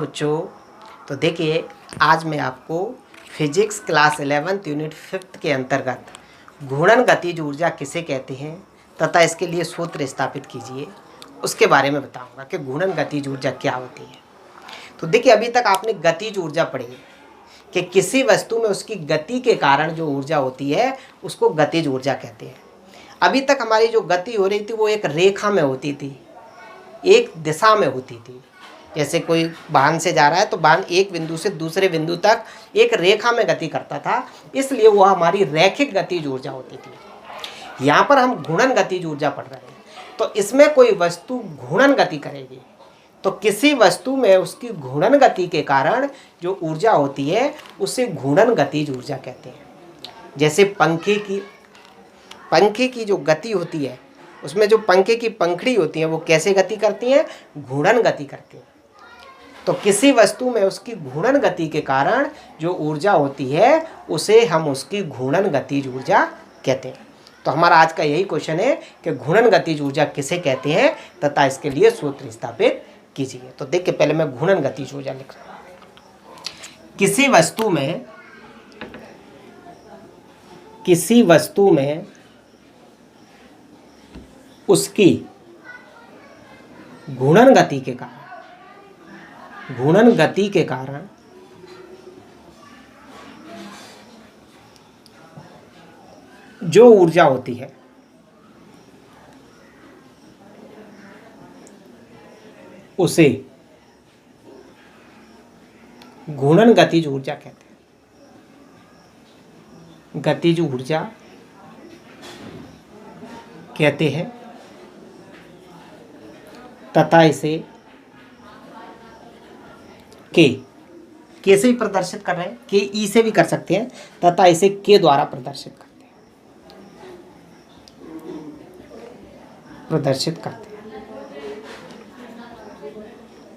बच्चों। तो देखिए, आज मैं आपको physics class 11th unit 5th के अंतर्गत घूर्णन गतिज ऊर्जा किसे कहते हैं तथा इसके लिए सूत्र स्थापित कीजिए, उसके बारे में बताऊंगा कि घूर्णन गतिज ऊर्जा क्या होती है। तो देखिए, अभी तक आपने गतिज ऊर्जा पढ़ी है कि किसी वस्तु में उसकी गति के कारण जो ऊर्जा होती है उसको गतिज ऊर्जा कहते हैं। अभी तक हमारी जो गति हो रही थी वो एक रेखा में होती थी, एक दिशा में होती थी। जैसे कोई वाहन से जा रहा है तो वाहन एक बिंदु से दूसरे बिंदु तक एक रेखा में गति करता था, इसलिए वो हमारी रैखिक गतिज ऊर्जा होती थी। यहाँ पर हम घूर्णन गतिज ऊर्जा पढ़ रहे हैं। तो इसमें कोई वस्तु घूर्णन गति करेगी तो किसी वस्तु में उसकी घूर्णन गति के कारण जो ऊर्जा होती है उसे घूर्णन गतिज ऊर्जा कहते हैं। जैसे पंखे की जो गति होती है, उसमें जो पंखे की पंखड़ी होती है वो कैसे गति करती हैं? घूर्णन गति करती हैं। तो किसी वस्तु में उसकी घूर्णन गति के कारण जो ऊर्जा होती है उसे हम उसकी घूर्णन गतिज ऊर्जा कहते हैं। तो हमारा आज का यही क्वेश्चन है कि घूर्णन गतिज ऊर्जा किसे कहते हैं तथा इसके लिए सूत्र स्थापित कीजिए। तो देखिए, पहले मैं घूर्णन गतिज ऊर्जा लिख रहा हूँ। किसी वस्तु में उसकी घूर्णन गति के कारण जो ऊर्जा होती है उसे घूर्णन गतिज ऊर्जा कहते हैं। गतिज ऊर्जा कहते हैं तथा इसे के से भी प्रदर्शित कर रहे हैं, के ई से भी कर सकते हैं तथा इसे के द्वारा प्रदर्शित करते हैं।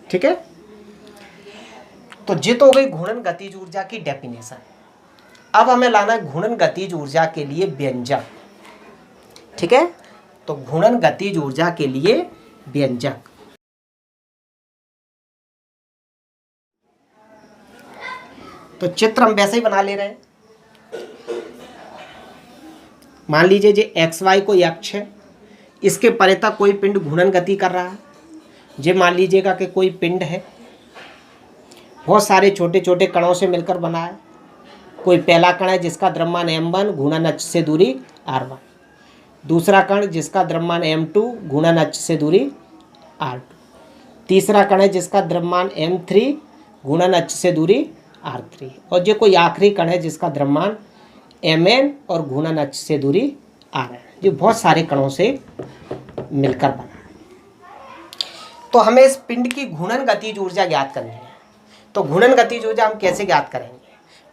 ठीक है। तो जित हो गई घूर्णन गतिज ऊर्जा की डेफिनेशन। अब हमें लाना है घूर्णन गतिज ऊर्जा के लिए व्यंजक। ठीक है। तो घूर्णन गतिज ऊर्जा के लिए व्यंजक। तो चित्र हम वैसे ही बना ले रहे हैं। मान लीजिए जे एक्स वाई कोई अक्ष है, इसके परितः कोई पिंड घूर्णन गति कर रहा है। जे मान लीजिएगा कि कोई पिंड है, बहुत सारे छोटे छोटे कणों से मिलकर बना है। कोई पहला कण है जिसका द्रव्यमान m1 घूर्णन अक्ष से दूरी r1, दूसरा कण जिसका द्रव्यमान m2 घूर्णन अक्ष से दूरी r2, तीसरा कण है जिसका द्रव्यमान m3 घूर्णन अक्ष से दूरी r3, और जो कोई आखिरी कण है जिसका द्रव्यमान mn और घूर्णन अक्ष से दूरी rn। जो बहुत सारे कणों से मिलकर बना है। तो हमें इस पिंड की घूर्णन गतिज ऊर्जा ज्ञात करनी है। तो घूर्णन गतिज ऊर्जा हम कैसे ज्ञात करेंगे?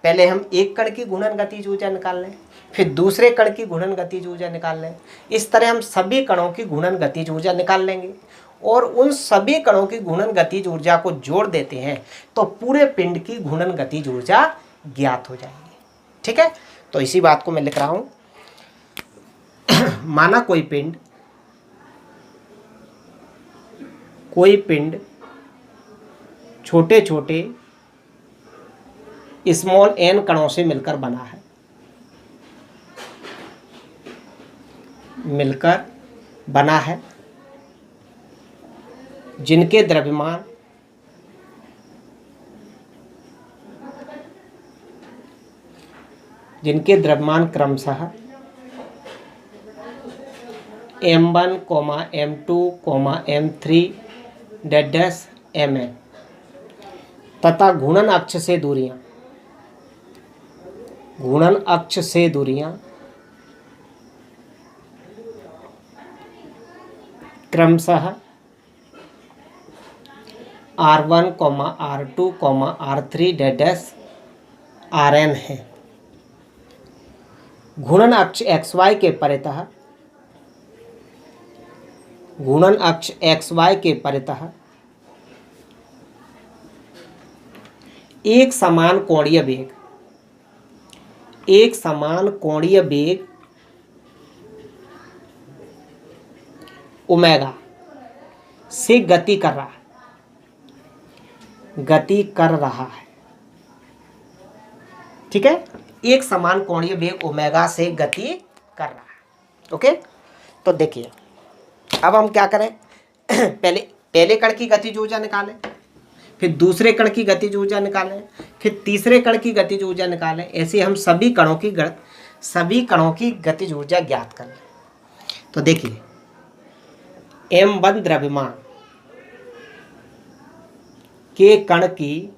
पहले हम एक कण की घूर्णन गतिज ऊर्जा निकाल लें, फिर दूसरे कण की घूर्णन गतिज ऊर्जा निकाल लें। इस तरह हम सभी कणों की घूर्णन गतिज ऊर्जा निकाल लेंगे और उन सभी कणों की घूर्णन गतिज ऊर्जा को जोड़ देते हैं तो पूरे पिंड की घूर्णन गतिज ऊर्जा ज्ञात हो जाएगी। ठीक है। तो इसी बात को मैं लिख रहा हूं। माना कोई पिंड छोटे छोटे स्मॉल n कणों से मिलकर बना है, जिनके द्रव्यमान क्रमशः m1, m2, m3 mn तथा घूर्णन अक्ष से दूरियां क्रमशः r1, r2, r3 rn है। घूर्णन अक्ष xy के परितः एक समान कोणीय वेग ओमेगा से गति कर रहा है। गति कर रहा है। ठीक है, एक समान कोणीय वेग ओमेगा से गति कर रहा है। ओके, तो देखिए अब हम क्या करें पहले कण की गतिज ऊर्जा निकालें, फिर दूसरे कण की गतिज ऊर्जा निकालें, फिर तीसरे कण की गतिज ऊर्जा निकालें। ऐसे हम सभी कणों की गतिज ऊर्जा ज्ञात कर लें। तो देखिए m1 द्रव्यमान के कण की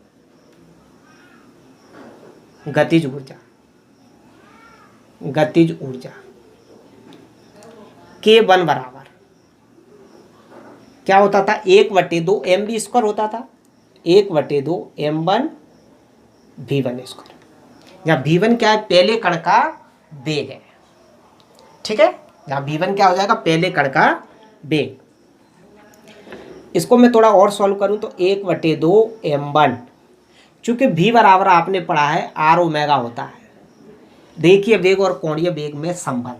गतिज ऊर्जा K1 बराबर क्या होता था, 1/2 mv² होता था, 1/2 m1 v1²। यहाँ v1 क्या है, पहले कण का वेग है। ठीक है, यहाँ v1 क्या हो जाएगा, पहले कण का वेग। इसको मैं थोड़ा और सॉल्व करूं तो 1/2 m1, चूंकि v बराबर आपने पढ़ा है r ओमेगा होता है, देखिए वेग और कोणीय वेग में संबंध।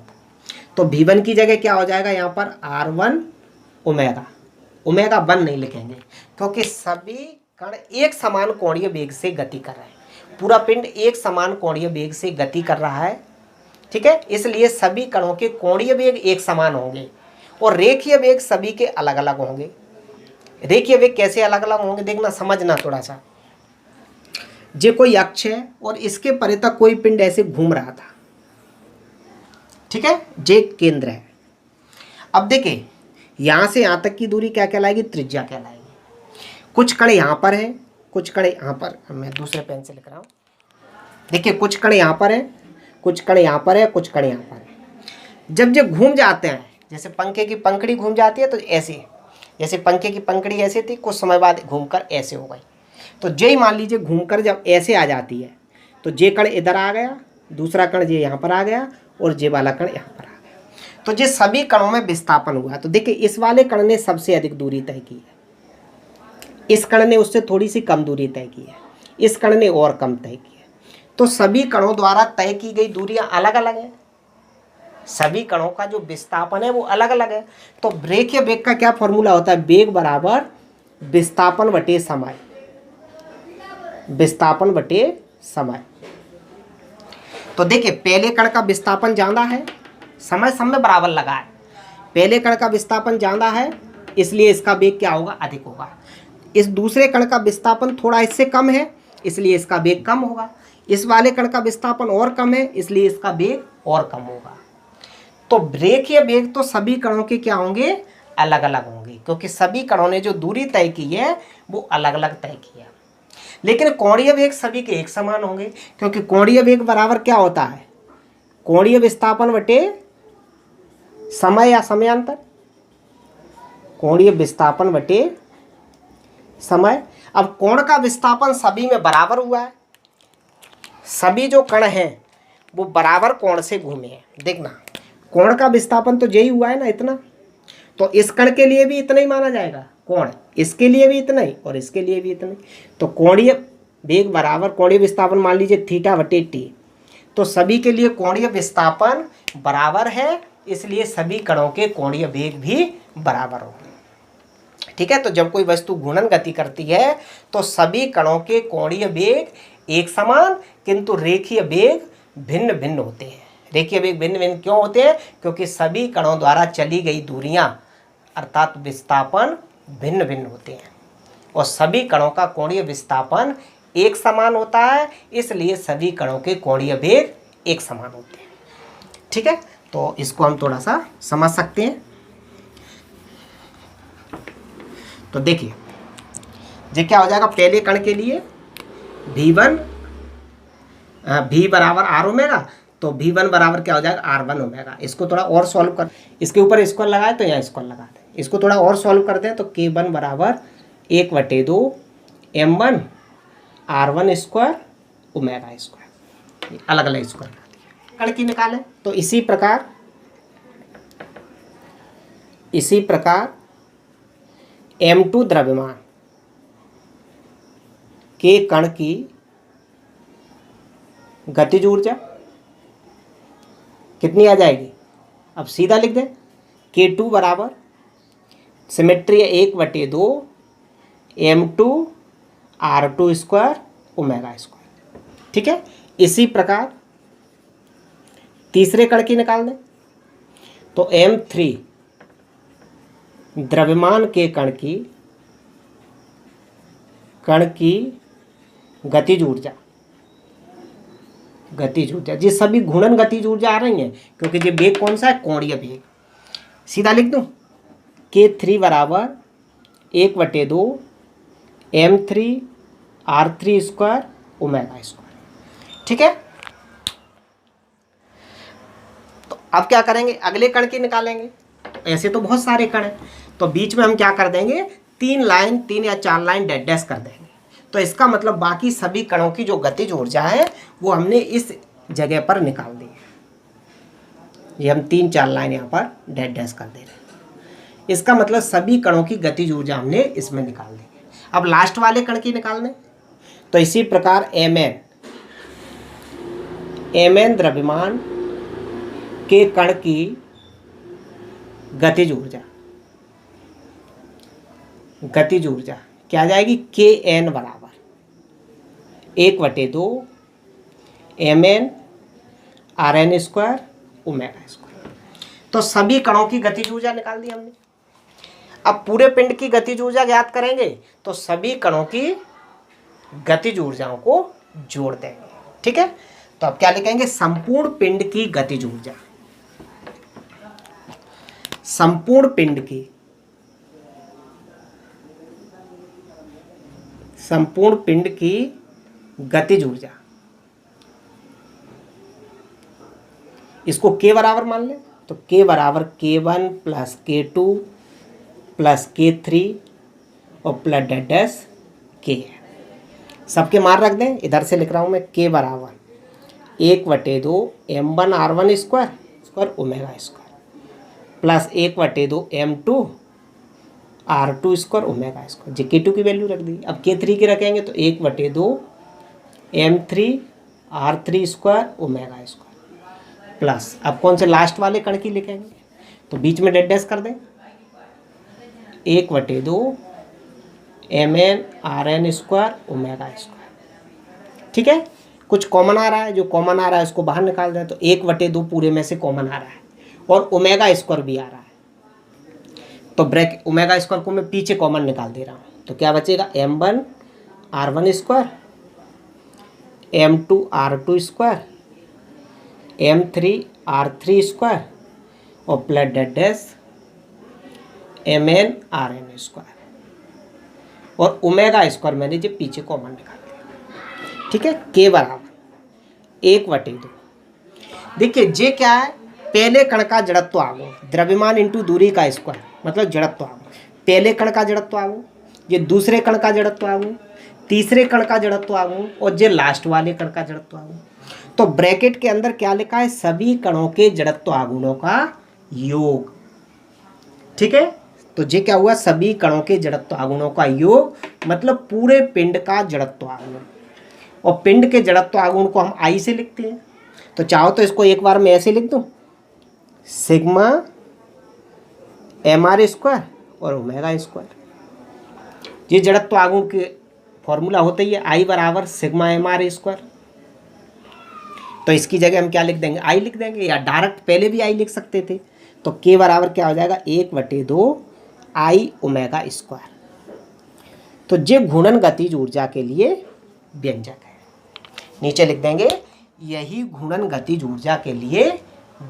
तो v1 की जगह क्या हो जाएगा, यहाँ पर r1 ओमेगा, ओमेगा 1 नहीं लिखेंगे क्योंकि सभी कण एक समान कोणीय वेग से गति कर रहे हैं। पूरा पिंड एक समान कोणीय वेग से गति कर रहा है। ठीक है, इसलिए सभी कणों के कोणीय वेग एक समान होंगे और रेखीय वेग सभी के अलग अलग होंगे। रेखीय वेग कैसे अलग अलग होंगे देखना, समझना थोड़ा सा। ये कोई अक्ष है और इसके परे तक कोई पिंड ऐसे घूम रहा था। ठीक है, ये केंद्र है। अब देखिए यहां से यहां तक की दूरी क्या कहलाएगी, त्रिज्या कहलाएगी। कुछ कण यहां पर है, कुछ कण यहां पर, मैं दूसरे पेन से लिख रहा हूं। देखिए कुछ कण यहां पर है, कुछ कण यहां पर है, कुछ कण यहां पर है। जब ये घूम जाते हैं, जैसे पंखे की पंखड़ी घूम जाती है तो ऐसे, जैसे पंखे की पंखड़ी ऐसे थी, कुछ समय बाद घूमकर ऐसे हो गई। तो जे मान लीजिए घूमकर जब ऐसे आ जाती है तो जे कण इधर आ गया, दूसरा कण जे यहाँ पर आ गया और जे वाला कण यहाँ पर आ गया। तो ये सभी कणों में विस्थापन हुआ। तो देखिए इस वाले कण ने सबसे अधिक दूरी तय की है, इस कण ने उससे थोड़ी सी कम दूरी तय की है, इस कण ने और कम तय की है। तो सभी कणों द्वारा तय की गई दूरियां अलग अलग हैं, सभी कणों का जो विस्थापन है वो अलग अलग है। तो रेखीय वेग का क्या फॉर्मूला होता है, वेग बराबर विस्थापन बटे समय, विस्थापन बटे समय। तो देखिए पहले कण का विस्थापन ज्यादा है, समय सब में बराबर लगा है। पहले कण का विस्थापन ज्यादा है इसलिए इसका वेग क्या होगा, अधिक होगा। इस दूसरे कण का विस्थापन थोड़ा इससे कम है इसलिए इसका वेग कम होगा। इस वाले कण का विस्थापन और कम है इसलिए इसका वेग और कम होगा। तो रेखीय वेग तो सभी कणों के क्या होंगे, अलग अलग होंगे, क्योंकि सभी कणों ने जो दूरी तय की है वो अलग अलग तय की है। लेकिन कोणीय वेग सभी के एक समान होंगे, क्योंकि कोणीय वेग बराबर क्या होता है, कोणीय विस्थापन बटे समय या समयांतर, कोणीय विस्थापन बटे समय। अब कोण का विस्थापन सभी में बराबर हुआ है, सभी जो कण हैं वो बराबर कोण से घूमे हैं। देखना कोण का विस्थापन तो यही हुआ है ना, इतना, तो इस कण के लिए भी इतना ही माना जाएगा कोण, इसके लिए भी इतना ही और इसके लिए भी इतना ही। तो कोणीय वेग बराबर कोणीय विस्थापन मान लीजिए थीटा बटे टी। तो सभी के लिए कोणीय विस्थापन बराबर है, इसलिए सभी कणों के कोणीय वेग भी बराबर होंगे। ठीक है, तो जब कोई वस्तु घूर्णन गति करती है तो सभी कणों के कोणीय वेग एक समान किंतु रेखीय वेग भिन्न भिन्न होते हैं। रेखीय वेग भिन्न भिन्न क्यों होते हैं, क्योंकि सभी कणों द्वारा चली गई दूरियां अर्थात विस्थापन भिन्न भिन्न होते हैं और सभी कणों का कोणीय विस्थापन एक समान होता है, इसलिए सभी कणों के कोणीय वेग एक समान होते हैं। ठीक है, तो इसको हम थोड़ा सा समझ सकते हैं। तो देखिए ये क्या हो जाएगा, पहले कण के लिए v1 v बराबर r ओमेगा, तो v1 बराबर क्या हो जाएगा, r1 ओमेगा। इसको थोड़ा और सॉल्व कर, इसके ऊपर स्क्वायर लगाए तो यहाँ स्क्वायर लगा दें, इसको थोड़ा और सॉल्व करते हैं। तो k1 बराबर 1/2 m1 r1² ओमेगा², अलग अलग स्क्वायर लगा दिए। कण की निकालें तो इसी प्रकार m2 द्रव्यमान के कण की गतिज ऊर्जा कितनी आ जाएगी, अब सीधा लिख दें, K2 बराबर symmetry 1/2 m2 r2² omega square. ठीक है, इसी प्रकार तीसरे कण की निकाल दें तो m3 द्रव्यमान के कण की गतिज ऊर्जा ये सभी घूर्णन गतिज ऊर्जा आ रही हैं क्योंकि ये वेग कौन सा है, कोणीय वेग। सीधा लिख दूं K3 बराबर 1/2 m3 r3² ओमेगा स्क्वायर। ठीक है, तो अब क्या करेंगे, अगले कण की निकालेंगे। ऐसे तो बहुत सारे कण हैं, तो बीच में हम क्या कर देंगे, 3 या 4 लाइन डैश डैश कर देंगे। तो इसका मतलब बाकी सभी कणों की जो गतिज ऊर्जा है वो हमने इस जगह पर निकाल दी है। ये हम 3-4 लाइन यहाँ पर डैश डैश कर दे रहे हैं। इसका मतलब सभी कणों की गतिज ऊर्जा हमने इसमें निकाल दी। अब लास्ट वाले कण की निकालने, तो इसी प्रकार mn द्रव्यमान के कण की गतिज ऊर्जा क्या आ जाएगी, Kn बराबर 1/2 mn Rn² ओमेगा स्क्वायर। तो सभी कणों की गतिज ऊर्जा निकाल दी हमने। अब पूरे पिंड की गतिज ऊर्जा ज्ञात करेंगे तो सभी कणों की गतिज ऊर्जाओं को जोड़ देंगे। ठीक है, तो अब क्या लिखेंगे, संपूर्ण पिंड की गतिज ऊर्जा, संपूर्ण पिंड की गतिज ऊर्जा, इसको K बराबर मान लें तो K बराबर K1 + K2 + K3 और प्लस डैश डैश K है। सबके मान रख दें, इधर से लिख रहा हूँ मैं K बराबर 1/2 m1 r1² omega square plus 1/2 m2 r2² omega square. जी K2 की वैल्यू रख दी। अब K3 की रखेंगे तो 1/2 m3 r3² omega square plus, अब कौन से लास्ट वाले कण की लिखेंगे तो बीच में डैश डैश कर दें, 1/2 mn Rn² ओमेगा स्क्वायर। ठीक है, कुछ कॉमन आ रहा है, जो कॉमन आ रहा है उसको बाहर निकाल दें तो 1/2 पूरे में से कॉमन आ रहा है और ओमेगा स्क्वायर भी आ रहा है। तो ब्रैकेट ओमेगा स्क्वायर को मैं पीछे कॉमन निकाल दे रहा हूँ, तो क्या बचेगा, m1 r1² m2 r2² m3 r3² और plus dash dash mn Rn² और ओमेगा स्क्वायर मैंने जो पीछे कॉमन निकाल दिया। ठीक है, K बराबर 1/2। देखिए जे क्या है, पहले कण का जड़त्व आगुण, द्रव्यमान इंटू दूरी का स्क्वायर मतलब जड़त्व आगुण। पहले कण का जड़त्व आगुण, ये दूसरे कण का जड़त्व आगुण, तीसरे कण का जड़त्व आगुण और ये लास्ट वाले कण का जड़त्व आगुण। तो ब्रैकेट के अंदर क्या लिखा है, सभी कणों के जड़त्व आगुणों का योग। ठीक है, तो ये क्या हुआ, सभी कणों के जड़त्व आगुणों का योग मतलब पूरे पिंड का जड़त्व आगुण। और पिंड के जड़त्व आगुण को हम I से लिखते हैं, तो चाहो तो इसको एक बार मैं ऐसे लिख दूं, सिग्मा mr² और ओमेगा स्क्वायर। ये जड़त्व आगुण के फॉर्मूला होता ही है, I बराबर सिग्मा mr²। तो इसकी जगह हम क्या लिख देंगे, I लिख देंगे, या डायरेक्ट पहले भी I लिख सकते थे। तो K बराबर क्या हो जाएगा, 1/2 I ओमेगा स्क्वायर। तो ये घूर्णन गतिज ऊर्जा के लिए व्यंजक है, नीचे लिख देंगे, यही घूर्णन गतिज ऊर्जा के लिए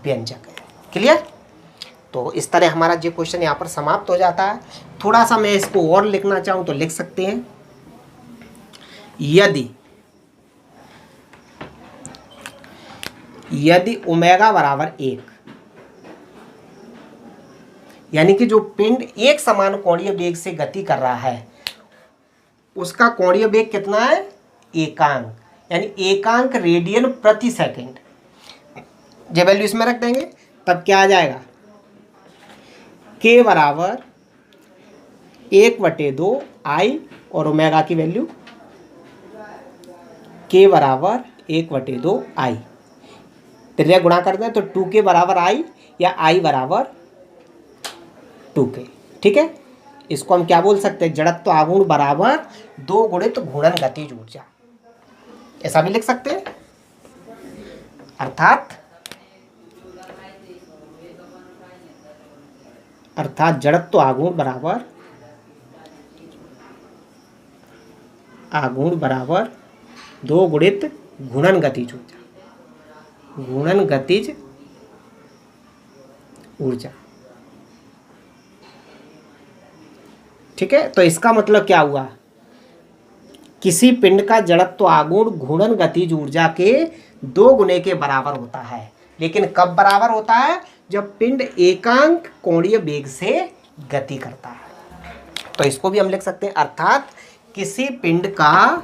व्यंजक है। क्लियर। तो इस तरह हमारा ये क्वेश्चन यहाँ पर समाप्त हो जाता है। थोड़ा सा मैं इसको और लिखना चाहूँ तो लिख सकते हैं, यदि ओमेगा बराबर 1, यानी कि जो पिंड एक समान कोणीय वेग से गति कर रहा है उसका कोणीय वेग कितना है, एकांक, यानी एकांक रेडियन प्रति सेकंड। जब वैल्यू इसमें रख देंगे तब क्या आ जाएगा, K बराबर 1/2 I और ओमेगा की वैल्यू K बराबर 1/2 I, त्रिज्या गुणा कर दें तो 2K बराबर I या I बराबर 2K। ठीक है, इसको हम क्या बोल सकते हैं, जड़त्व आघूर्ण बराबर 2 गुणित घूर्णन गतिज ऊर्जा, ऐसा भी लिख सकते हैं। अर्थात जड़त्व आघूर्ण बराबर 2 गुणित घूर्णन गतिज ऊर्जा। ठीक है, तो इसका मतलब क्या हुआ, किसी पिंड का जड़त्व आघूर्ण घूर्णन गतिज ऊर्जा के 2 गुने के बराबर होता है। लेकिन कब बराबर होता है, जब पिंड एकांक कोणीय वेग से गति करता है। तो इसको भी हम लिख सकते हैं, अर्थात किसी पिंड का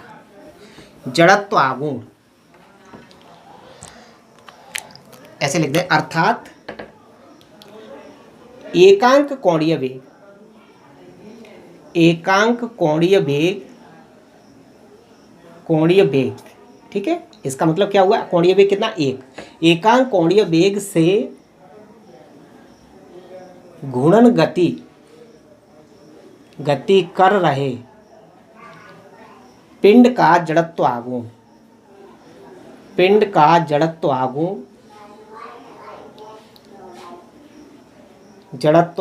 जड़त्व आघूर्ण, ऐसे लिख दें, अर्थात एकांक कोणीय वेग, ठीक है, इसका मतलब क्या हुआ, कोणीय वेग कितना, 1। एकांक कोणीय वेग से घूर्णन गति कर रहे पिंड का जड़त्व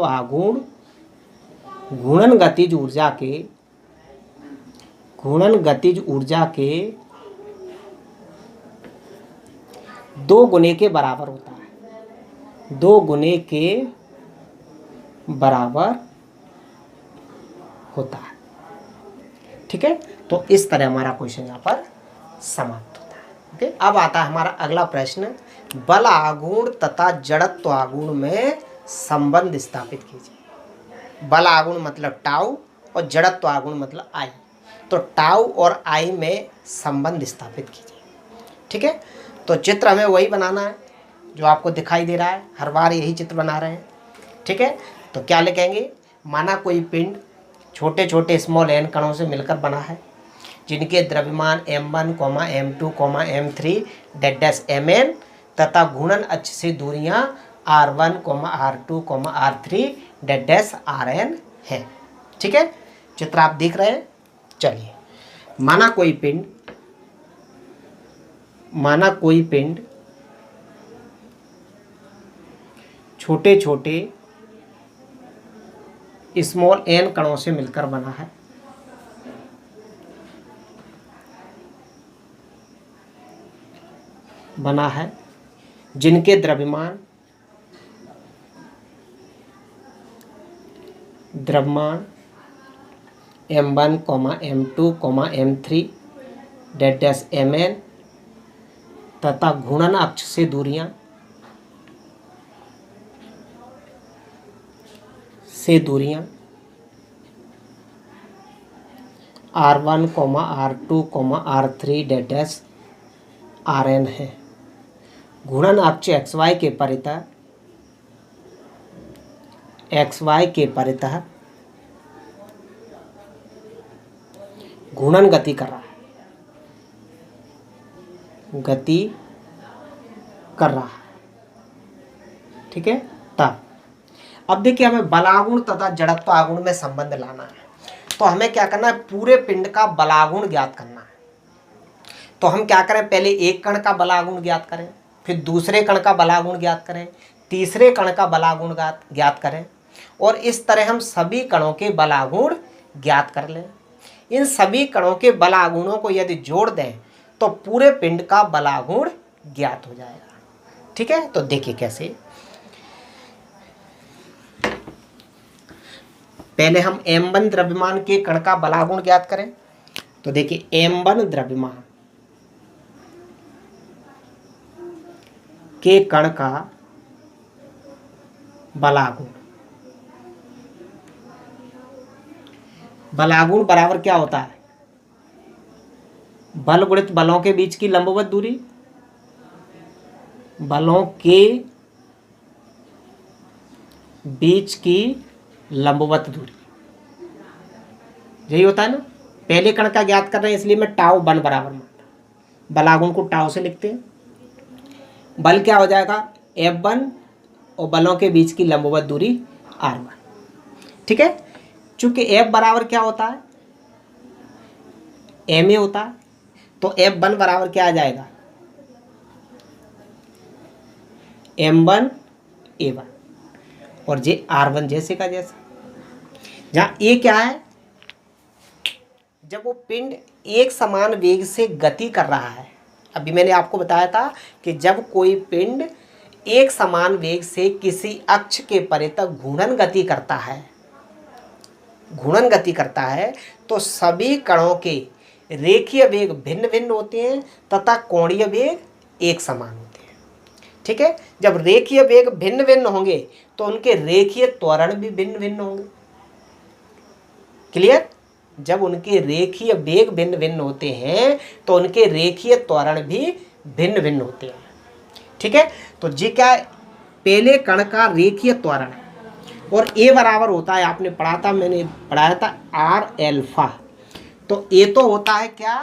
आघूर्ण घूर्णन गतिज ऊर्जा के 2 गुने के बराबर होता है, 2 गुने के बराबर होता है। ठीक है, तो इस तरह हमारा क्वेश्चन यहाँ पर समाप्त होता है। ओके, अब आता है हमारा अगला प्रश्न, बल आघूर्ण तथा जड़त्व आघूर्ण में संबंध स्थापित कीजिए। बल आघूर्ण मतलब टाउ और जड़त्व आघूर्ण मतलब आई। तो टाउ और आई में संबंध स्थापित कीजिए। ठीक है, तो चित्र हमें वही बनाना है जो आपको दिखाई दे रहा है, हर बार यही चित्र बना रहे हैं। ठीक है, तो क्या लिखेंगे, माना कोई पिंड छोटे छोटे स्मॉल n कणों से मिलकर बना है, जिनके द्रव्यमान m1, m2, m3 dash mn तथा घूर्णन अक्ष से दूरियां r1, r2, r3 dash rn है। ठीक है, चित्र आप देख रहे हैं। चलिए, माना कोई पिंड छोटे छोटे स्मॉल n कणों से मिलकर बना है, जिनके द्रव्यमान m1, m2, m3 dash mn तथा घूर्णन अक्ष से दूरियां r1, r2, r3 dash rn है। घूर्णन अक्ष xy के परितः घूर्णन गति कर रहा है। ठीक है, तब अब देखिए, हमें बलागुण तथा जड़त्व आघूर्ण में संबंध लाना है। तो हमें क्या करना है, पूरे पिंड का बलागुण ज्ञात करना है। तो हम क्या करें, पहले एक कण का बलागुण ज्ञात करें, फिर दूसरे कण का बलागुण ज्ञात करें, तीसरे कण का बलागुण ज्ञात करें, और इस तरह हम सभी कणों के बलागुण ज्ञात कर लें। इन सभी कणों के बलागुणों को यदि जोड़ दें तो पूरे पिंड का बलागुण ज्ञात हो जाएगा। ठीक है, तो देखिए कैसे, पहले हम m1 द्रव्यमान के कण का बलागुण ज्ञात करें। तो देखिए, m1 द्रव्यमान के कण का बलागुण बराबर क्या होता है, बल गुणित बलों के बीच की लंबवत दूरी, बलों के बीच की लंबवत दूरी, यही होता है ना। पहले कण का ज्ञात कर रहे हैं, इसलिए मैं टाउ बल बराबर मानता हूं, बलागुण को टाउ से लिखते हैं। बल क्या हो जाएगा, F1 और बलों के बीच की लंबवत दूरी R1। ठीक है, चूंकि एफ बराबर क्या होता है, एम ए होता है, तो F1 बराबर क्या आ जाएगा, M1 A1, और जे R1 जैसे का जैसा। जहाँ ए क्या है, जब वो पिंड एक समान वेग से गति कर रहा है। अभी मैंने आपको बताया था कि जब कोई पिंड एक समान वेग से किसी अक्ष के परे तक घूर्णन गति करता है तो सभी कणों के रेखीय वेग भिन्न भिन्न होते हैं तथा कोणीय वेग एक समान होते हैं। ठीक है, जब रेखीय वेग भिन्न भिन्न होंगे तो उनके रेखीय त्वरण भी भिन्न भिन्न होंगे। क्लियर, जब उनके रेखीय वेग भिन्न भिन्न होते हैं तो उनके रेखीय त्वरण भी भिन्न भिन्न होते हैं। ठीक है, तो जी क्या है, पहले कण का रेखीय त्वरण और ए बराबर होता है, आपने पढ़ा था, मैंने पढ़ाया था आर एल्फा। तो ए तो होता है क्या,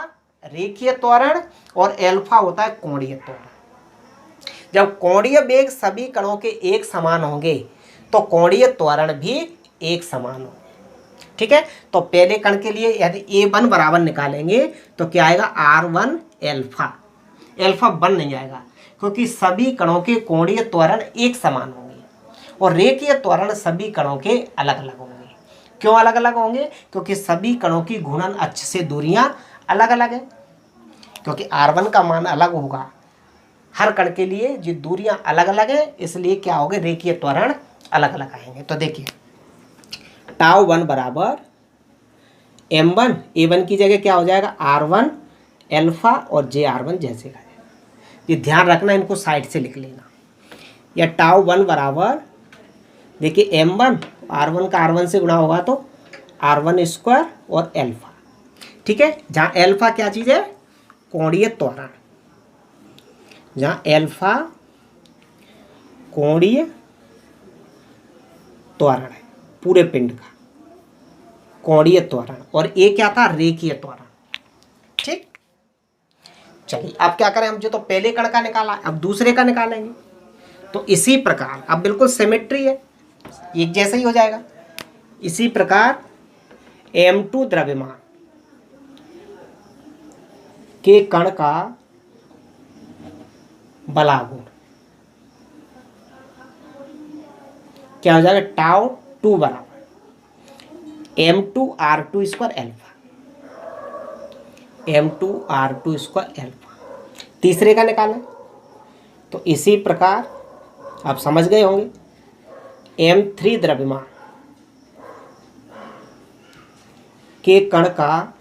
रेखीय त्वरण, और एल्फा होता है कोणीय त्वरण। जब कोणीय वेग सभी कणों के एक समान होंगे तो कोणीय त्वरण भी एक समान होंगे। ठीक है, तो पहले कण के लिए यदि A1 बराबर निकालेंगे तो क्या आएगा, R1 एल्फा। एल्फा 1 नहीं आएगा क्योंकि सभी कणों के कोणीय त्वरण एक समान होंगे और रेखीय त्वरण सभी कणों के अलग अलग होंगे। क्यों अलग अलग होंगे, क्योंकि सभी कणों की घूर्णन अक्ष से दूरियां अलग अलग है, क्योंकि R1 का मान अलग होगा हर कण के लिए, जो दूरियां अलग अलग है, इसलिए क्या होगा, रेखीय त्वरण अलग अलग आएंगे। तो देखिए टाउ 1 बराबर M1 A1 की जगह क्या हो जाएगा, R1 एल्फा और JR1 जैसे का। ये ध्यान रखना, इनको साइड से लिख लेना। या टाउ 1 बराबर, देखिए M1 R1 का R1 से गुणा होगा तो R1 स्क्वायर और एल्फा। ठीक है, जहाँ एल्फा क्या चीज़ है, कोणीय त्वरण। जहाँ एल्फा कोणीय त्वरण है पूरे पिंड का, कोणीय त्वरण, और ए क्या था, रेखीय त्वरण। ठीक, चलिए अब क्या करें, हम जो तो पहले कण का निकाला, अब दूसरे का निकालेंगे। तो इसी प्रकार, अब बिल्कुल सिमेट्री है, एक जैसा ही हो जाएगा। इसी प्रकार M2 द्रव्यमान के कण का बलागुण क्या हो जाएगा, टाउ 2 बराबर M2 R2 square alpha, M2 R2 square alpha. तीसरे का निकालें तो इसी प्रकार आप समझ गए होंगे, M3 द्रव्यमान के कण का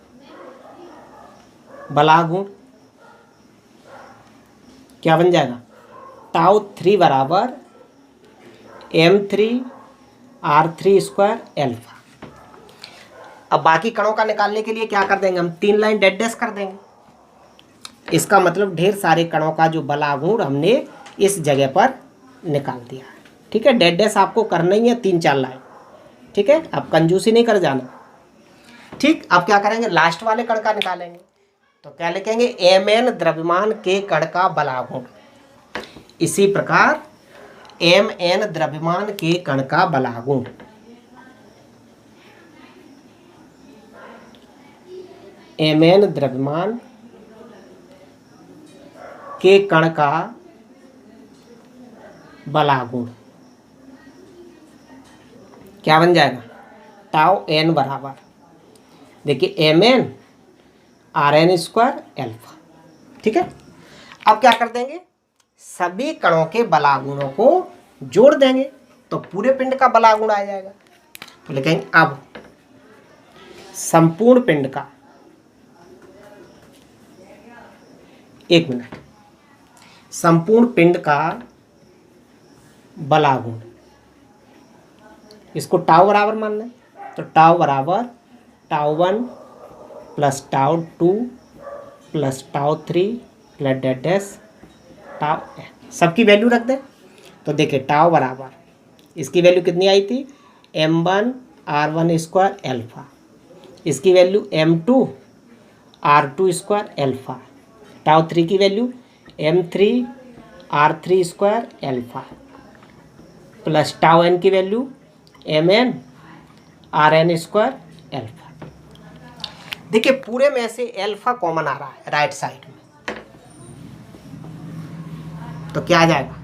बलागुण क्या बन जाएगा, टाउ 3 बराबर M3 R3 स्क्वायर एल्फा। अब बाकी कणों का निकालने के लिए क्या कर देंगे, हम 3 लाइन डेड डैश कर देंगे। इसका मतलब ढेर सारे कणों का जो बलागुण हमने इस जगह पर निकाल दिया है। ठीक है, डेड डैश आपको करना ही है 3-4 लाइन। ठीक है, अब कंजूसी नहीं कर जाना। ठीक, अब क्या करेंगे, लास्ट वाले कण का निकालेंगे। तो क्या लिखेंगे, Mn द्रव्यमान के कण का बलागुण। इसी प्रकार Mn द्रव्यमान के कण का बलागुण, Mn द्रव्यमान के कण का बलागुण क्या बन जाएगा, टाउ n बराबर, देखिए Mn Rn स्क्वायर एल्फा। ठीक है, अब क्या कर देंगे, सभी कणों के बलागुणों को जोड़ देंगे तो पूरे पिंड का बलागुण आ जाएगा। तो लिखेंगे अब संपूर्ण पिंड का, एक मिनट, संपूर्ण पिंड का बलागुण, इसको टाउ बराबर मान लें। तो टाउ बराबर tau 1 plus tau 2 plus tau 3 plus dead dash tau n, सबकी वैल्यू रख दें। तो देखिए टाउ बराबर, इसकी वैल्यू कितनी आई थी, M1 R1 स्क्वायर एल्फा, इसकी value M2 R2 square alpha, tau 3 की value M3 R3 square alpha, plus tau n की वैल्यू Mn Rn² एल्फा। देखिए पूरे में से एल्फा कॉमन आ रहा है राइट साइड में, तो क्या आ जाएगा,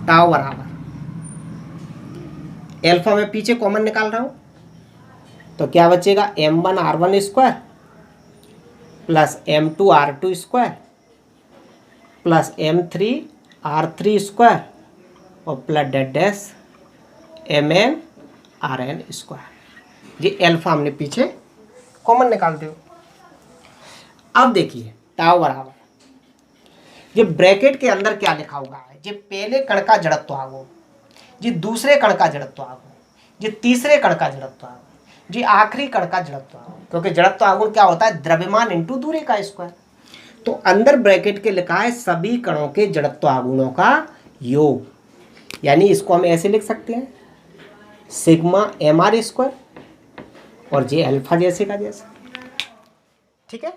टाउ बराबर एल्फा में पीछे कॉमन निकाल रहा हूं, तो क्या बचेगा, m1r1² plus m2r2² plus m3r3² और प्लस डैश mn/rn²। ये एल्फा हमने पीछे कॉमन निकाल दो। अब देखिए टाउ बराबर, ये ब्रैकेट के अंदर क्या लिखा होगा, ये पहले कण का जड़त्व आगुण, ये दूसरे कण का जड़त्व आगुण, ये तीसरे कण का जड़त्व आगुण, ये आखिरी कण का जड़त्व आगुण, क्योंकि जड़त्व आगुण क्या होता है, द्रव्यमान इंटू दूरी का स्क्वायर। तो अंदर ब्रैकेट के लिखा है सभी कणों के जड़त्व आगुणों का योग, यानी इसको हम ऐसे लिख सकते हैं सिग्मा mr² और जे अल्फा जैसे का जैसे, ठीक है,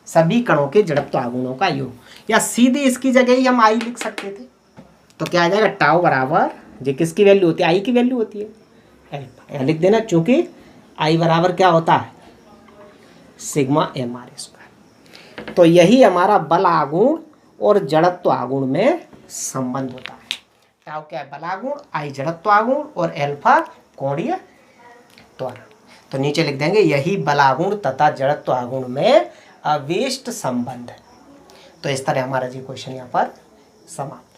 सभी कणों के जड़त्व आगुणों का योग, या सीधे इसकी जगह ही हम आई लिख सकते थे, तो क्या आ जाएगा, टाउ बराबर, जे किसकी वैल्यू होती है, आई की वैल्यू होती है एल्फा, यहाँ लिख देना, चूंकि आई बराबर क्या होता है, सिग्मा mr²। तो यही हमारा बल आगुण और जड़त्व आगुण में संबंध होता है। टाउ क्या है, बल आगुण, आई जड़त्व आगुण और एल्फा कोणीय त्वरण। तो नीचे लिख देंगे यही बल आगुण तथा जड़त्व आगुण में अवेष्ट संबंध है। तो इस तरह हमारा जी क्वेश्चन यहाँ पर समाप्त।